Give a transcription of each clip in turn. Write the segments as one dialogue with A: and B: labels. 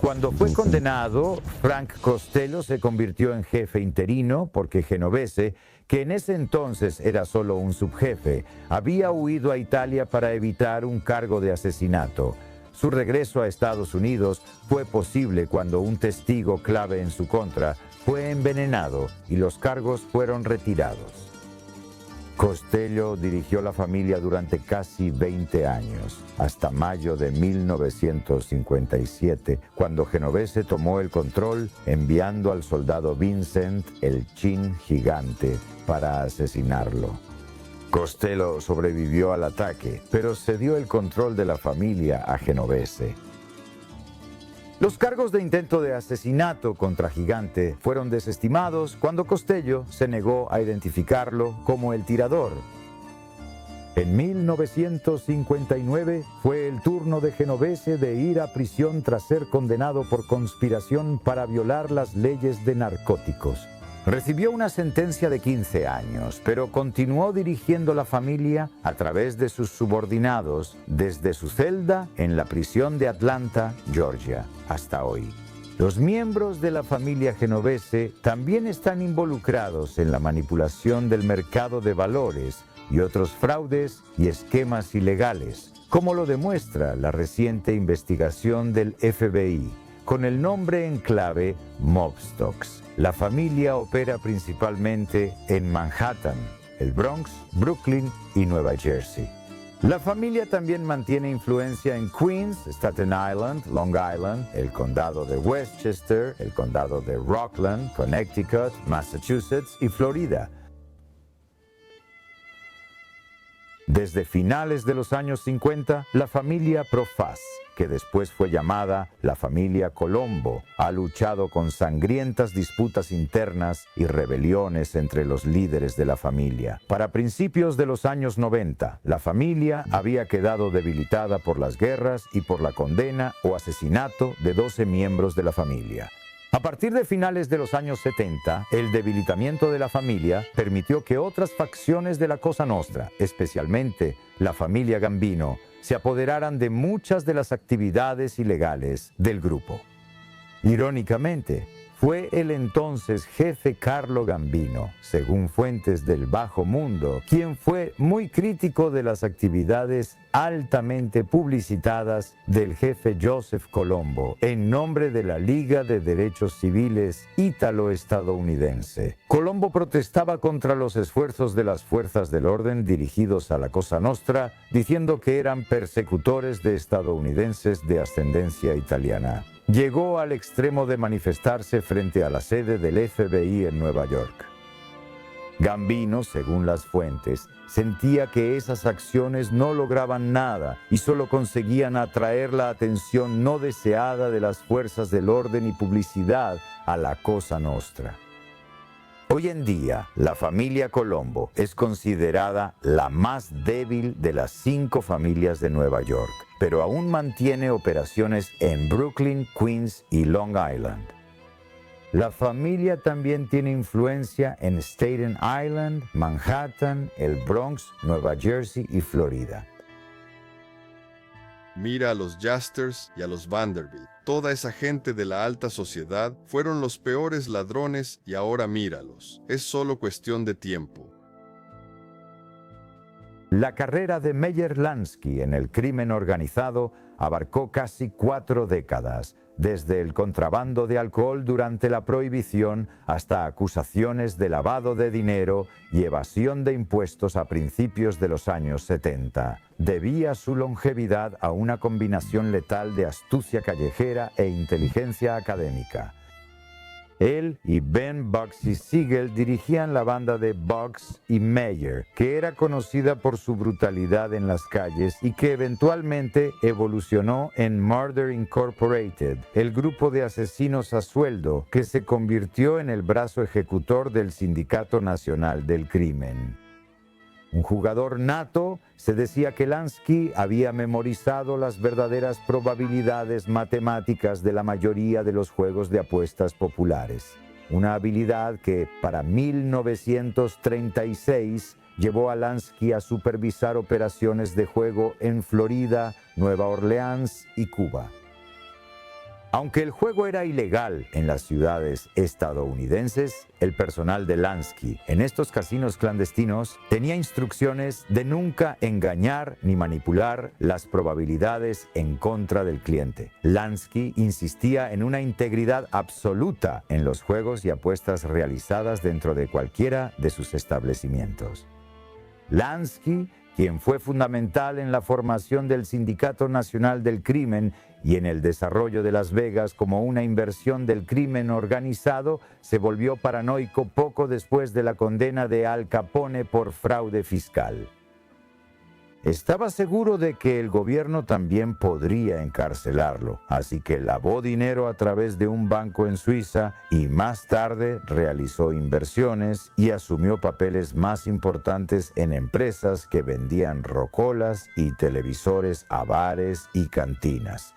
A: Cuando fue condenado, Frank Costello se convirtió en jefe interino porque Genovese, que en ese entonces era solo un subjefe, había huido a Italia para evitar un cargo de asesinato. Su regreso a Estados Unidos fue posible cuando un testigo clave en su contra fue envenenado y los cargos fueron retirados. Costello dirigió la familia durante casi 20 años, hasta mayo de 1957, cuando Genovese tomó el control enviando al soldado Vincent el Chin gigante para asesinarlo. Costello sobrevivió al ataque, pero cedió el control de la familia a Genovese. Los cargos de intento de asesinato contra Gigante fueron desestimados cuando Costello se negó a identificarlo como el tirador. En 1959 fue el turno de Genovese de ir a prisión tras ser condenado por conspiración para violar las leyes de narcóticos. Recibió una sentencia de 15 años, pero continuó dirigiendo la familia a través de sus subordinados desde su celda en la prisión de Atlanta, Georgia, hasta hoy. Los miembros de la familia Genovese también están involucrados en la manipulación del mercado de valores y otros fraudes y esquemas ilegales, como lo demuestra la reciente investigación del FBI, con el nombre en clave Mobstocks. La familia opera principalmente en Manhattan, el Bronx, Brooklyn y Nueva Jersey. La familia también mantiene influencia en Queens, Staten Island, Long Island, el condado de Westchester, el condado de Rockland, Connecticut, Massachusetts y Florida. Desde finales de los años 50, la familia Profaz, que después fue llamada la familia Colombo, ha luchado con sangrientas disputas internas y rebeliones entre los líderes de la familia. Para principios de los años 90, la familia había quedado debilitada por las guerras y por la condena o asesinato de 12 miembros de la familia. A partir de finales de los años 70, el debilitamiento de la familia permitió que otras facciones de la Cosa Nostra, especialmente la familia Gambino, se apoderaran de muchas de las actividades ilegales del grupo. Irónicamente, fue el entonces jefe Carlo Gambino, según fuentes del bajo mundo, quien fue muy crítico de las actividades altamente publicitadas del jefe Joseph Colombo en nombre de la Liga de Derechos Civiles ítalo-estadounidense. Colombo protestaba contra los esfuerzos de las fuerzas del orden dirigidos a la Cosa Nostra, diciendo que eran persecutores de estadounidenses de ascendencia italiana. Llegó al extremo de manifestarse frente a la sede del FBI en Nueva York. Gambino, según las fuentes, sentía que esas acciones no lograban nada y solo conseguían atraer la atención no deseada de las fuerzas del orden y publicidad a la Cosa Nostra. Hoy en día, la familia Colombo es considerada la más débil de las 5 familias de Nueva York, pero aún mantiene operaciones en Brooklyn, Queens y Long Island. La familia también tiene influencia en Staten Island, Manhattan, el Bronx, Nueva Jersey y Florida.
B: Mira a los Justers y a los Vanderbilt. Toda esa gente de la alta sociedad fueron los peores ladrones y ahora míralos. Es solo cuestión de tiempo.
A: La carrera de Meyer Lansky en el crimen organizado abarcó casi 4 décadas, desde el contrabando de alcohol durante la prohibición hasta acusaciones de lavado de dinero y evasión de impuestos a principios de los años 70. Debía su longevidad a una combinación letal de astucia callejera e inteligencia académica. Él y Ben Bugsy Siegel dirigían la banda de Bugs y Meyer, que era conocida por su brutalidad en las calles y que eventualmente evolucionó en Murder Incorporated, el grupo de asesinos a sueldo que se convirtió en el brazo ejecutor del Sindicato Nacional del Crimen. Un jugador nato, se decía que Lansky había memorizado las verdaderas probabilidades matemáticas de la mayoría de los juegos de apuestas populares. Una habilidad que, para 1936, llevó a Lansky a supervisar operaciones de juego en Florida, Nueva Orleans y Cuba. Aunque el juego era ilegal en las ciudades estadounidenses, el personal de Lansky en estos casinos clandestinos tenía instrucciones de nunca engañar ni manipular las probabilidades en contra del cliente. Lansky insistía en una integridad absoluta en los juegos y apuestas realizadas dentro de cualquiera de sus establecimientos. Lansky, quien fue fundamental en la formación del Sindicato Nacional del Crimen y en el desarrollo de Las Vegas como una inversión del crimen organizado, se volvió paranoico poco después de la condena de Al Capone por fraude fiscal. Estaba seguro de que el gobierno también podría encarcelarlo, así que lavó dinero a través de un banco en Suiza y más tarde realizó inversiones y asumió papeles más importantes en empresas que vendían rocolas y televisores a bares y cantinas.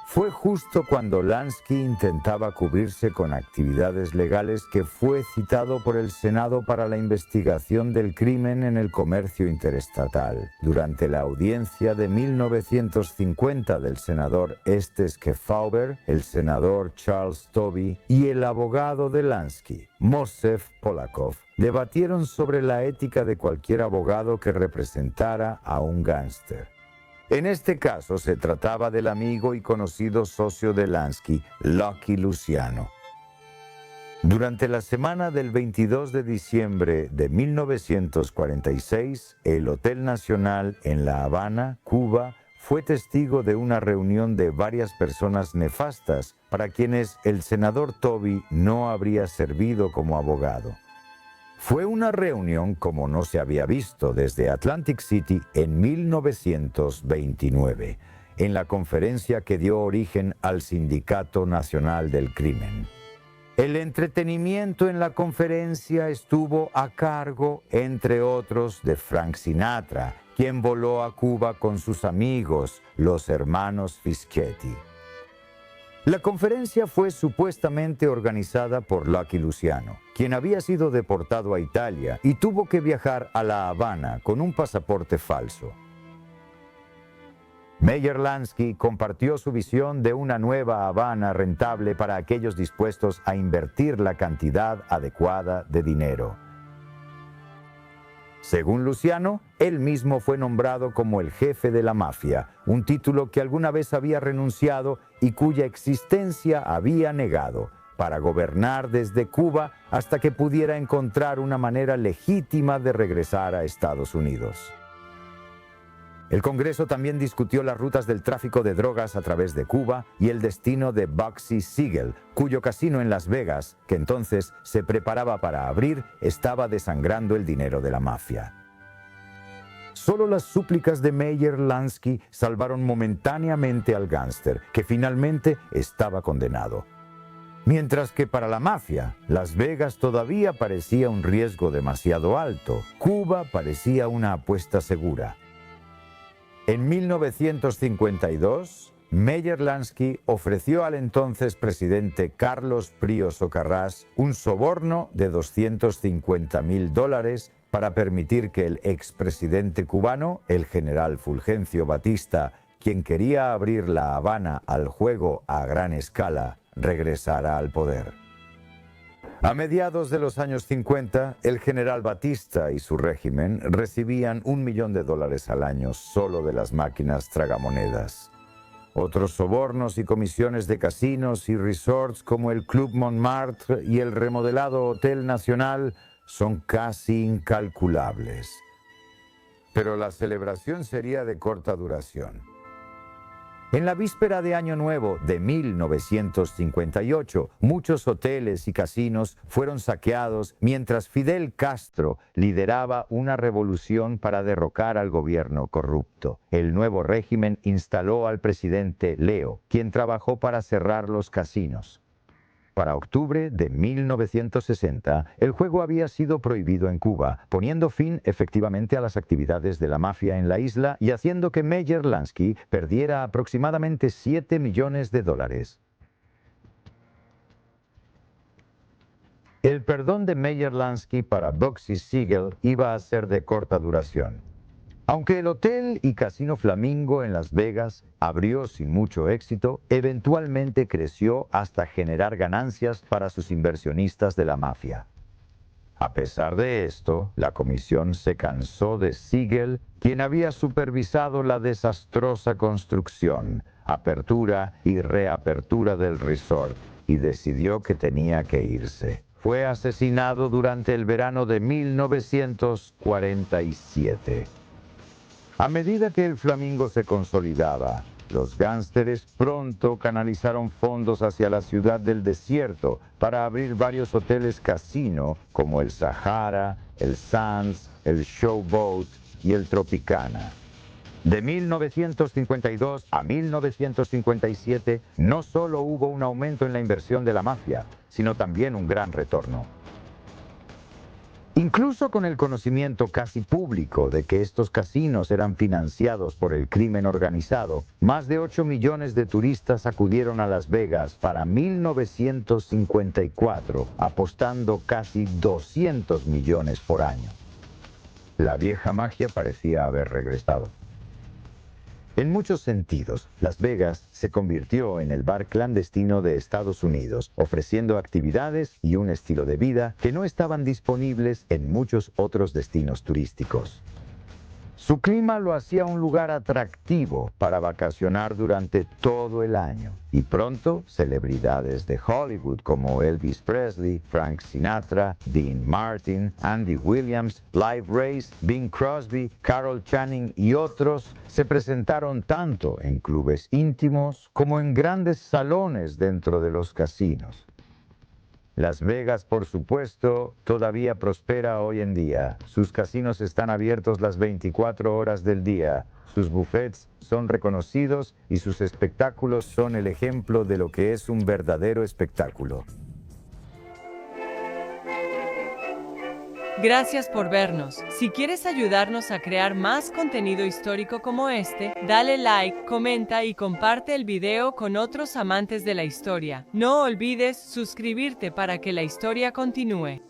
A: Fue justo cuando Lansky intentaba cubrirse con actividades legales que fue citado por el Senado para la investigación del crimen en el comercio interestatal. Durante la audiencia de 1950 del senador Estes Kefauver, el senador Charles Tobey y el abogado de Lansky, Mosef Polakov, debatieron sobre la ética de cualquier abogado que representara a un gángster. En este caso se trataba del amigo y conocido socio de Lansky, Lucky Luciano. Durante la semana del 22 de diciembre de 1946, el Hotel Nacional en La Habana, Cuba, fue testigo de una reunión de varias personas nefastas para quienes el senador Tobey no habría servido como abogado. Fue una reunión como no se había visto desde Atlantic City en 1929, en la conferencia que dio origen al Sindicato Nacional del Crimen. El entretenimiento en la conferencia estuvo a cargo, entre otros, de Frank Sinatra, quien voló a Cuba con sus amigos, los hermanos Fischetti. La conferencia fue supuestamente organizada por Lucky Luciano, quien había sido deportado a Italia y tuvo que viajar a La Habana con un pasaporte falso. Meyer Lansky compartió su visión de una nueva Habana rentable para aquellos dispuestos a invertir la cantidad adecuada de dinero. Según Luciano, él mismo fue nombrado como el jefe de la mafia, un título que alguna vez había renunciado y cuya existencia había negado, para gobernar desde Cuba hasta que pudiera encontrar una manera legítima de regresar a Estados Unidos. El Congreso también discutió las rutas del tráfico de drogas a través de Cuba y el destino de Bugsy Siegel, cuyo casino en Las Vegas, que entonces se preparaba para abrir, estaba desangrando el dinero de la mafia. Solo las súplicas de Meyer Lansky salvaron momentáneamente al gángster, que finalmente estaba condenado. Mientras que para la mafia, Las Vegas todavía parecía un riesgo demasiado alto, Cuba parecía una apuesta segura. En 1952, Meyer Lansky ofreció al entonces presidente Carlos Prío Socarrás un soborno de $250,000 para permitir que el expresidente cubano, el general Fulgencio Batista, quien quería abrir La Habana al juego a gran escala, regresara al poder. A mediados de los años 50, el general Batista y su régimen recibían $1 millón al año solo de las máquinas tragamonedas. Otros sobornos y comisiones de casinos y resorts como el Club Montmartre y el remodelado Hotel Nacional son casi incalculables. Pero la celebración sería de corta duración. En la víspera de Año Nuevo de 1958, muchos hoteles y casinos fueron saqueados mientras Fidel Castro lideraba una revolución para derrocar al gobierno corrupto. El nuevo régimen instaló al presidente Leo, quien trabajó para cerrar los casinos. Para octubre de 1960, el juego había sido prohibido en Cuba, poniendo fin efectivamente a las actividades de la mafia en la isla y haciendo que Meyer Lansky perdiera aproximadamente $7 millones. El perdón de Meyer Lansky para Bugsy Siegel iba a ser de corta duración. Aunque el hotel y casino Flamingo en Las Vegas abrió sin mucho éxito, eventualmente creció hasta generar ganancias para sus inversionistas de la mafia. A pesar de esto, la comisión se cansó de Siegel, quien había supervisado la desastrosa construcción, apertura y reapertura del resort, y decidió que tenía que irse. Fue asesinado durante el verano de 1947. A medida que el Flamingo se consolidaba, los gánsteres pronto canalizaron fondos hacia la ciudad del desierto para abrir varios hoteles casino como el Sahara, el Sands, el Showboat y el Tropicana. De 1952 a 1957 no solo hubo un aumento en la inversión de la mafia, sino también un gran retorno. Incluso con el conocimiento casi público de que estos casinos eran financiados por el crimen organizado, más de 8 millones de turistas acudieron a Las Vegas para 1954, apostando casi 200 millones por año. La vieja magia parecía haber regresado. En muchos sentidos, Las Vegas se convirtió en el bar clandestino de Estados Unidos, ofreciendo actividades y un estilo de vida que no estaban disponibles en muchos otros destinos turísticos. Su clima lo hacía un lugar atractivo para vacacionar durante todo el año, y pronto celebridades de Hollywood como Elvis Presley, Frank Sinatra, Dean Martin, Andy Williams, Clive Race, Bing Crosby, Carol Channing y otros se presentaron tanto en clubes íntimos como en grandes salones dentro de los casinos. Las Vegas, por supuesto, todavía prospera hoy en día. Sus casinos están abiertos las 24 horas del día. Sus buffets son reconocidos y sus espectáculos son el ejemplo de lo que es un verdadero espectáculo.
C: Gracias por vernos. Si quieres ayudarnos a crear más contenido histórico como este, dale like, comenta y comparte el video con otros amantes de la historia. No olvides suscribirte para que la historia continúe.